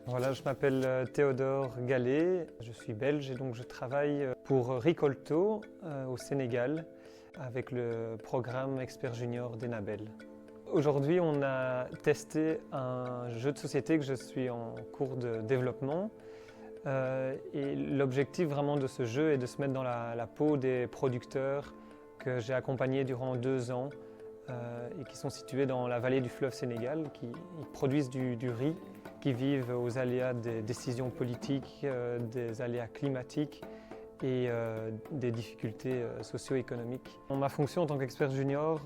Voilà, je m'appelle Théodore Gallet, je suis belge et donc je travaille pour Ricolto au Sénégal avec le programme Expert Junior d'Enabel. Aujourd'hui, on a testé un jeu de société que je suis en cours de développement et l'objectif vraiment de ce jeu est de se mettre dans la peau des producteurs que j'ai accompagnés durant 2 ans et qui sont situés dans la vallée du fleuve Sénégal, qui produisent du riz, qui vivent aux aléas des décisions politiques, des aléas climatiques et des difficultés socio-économiques. Dans ma fonction en tant qu'expert junior,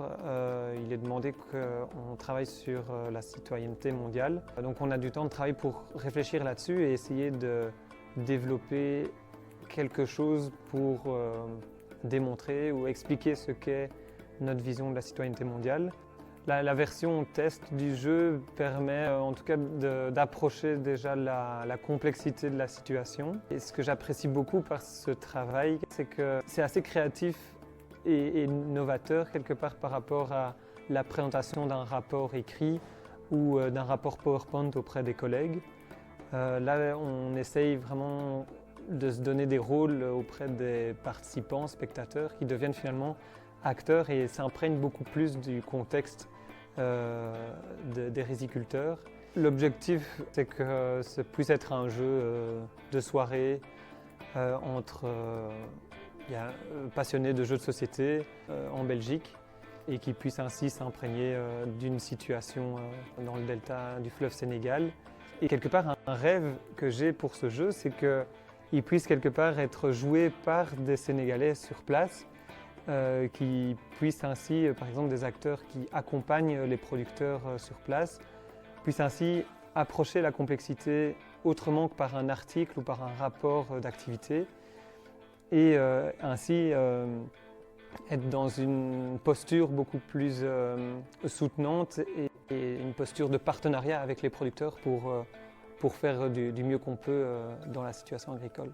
il est demandé qu'on travaille sur la citoyenneté mondiale. Donc on a du temps de travail pour réfléchir là-dessus et essayer de développer quelque chose pour démontrer ou expliquer ce qu'est notre vision de la citoyenneté mondiale. La version test du jeu permet en tout cas d'approcher déjà la complexité de la situation. Et ce que j'apprécie beaucoup par ce travail, c'est que c'est assez créatif et novateur quelque part par rapport à la présentation d'un rapport écrit ou d'un rapport PowerPoint auprès des collègues. Là, on essaye vraiment de se donner des rôles auprès des participants, spectateurs, qui deviennent finalement acteurs et s'imprègnent beaucoup plus du contexte des riziculteurs. L'objectif, c'est que ce puisse être un jeu de soirée entre passionnés de jeux de société en Belgique et qui puisse ainsi s'imprégner d'une situation dans le delta du fleuve Sénégal. Et quelque part, un rêve que j'ai pour ce jeu, c'est qu'il puisse quelque part être joué par des Sénégalais sur place, qui puissent ainsi, par exemple des acteurs qui accompagnent les producteurs sur place, puissent ainsi approcher la complexité autrement que par un article ou par un rapport d'activité et ainsi être dans une posture beaucoup plus soutenante et une posture de partenariat avec les producteurs pour faire du mieux qu'on peut dans la situation agricole.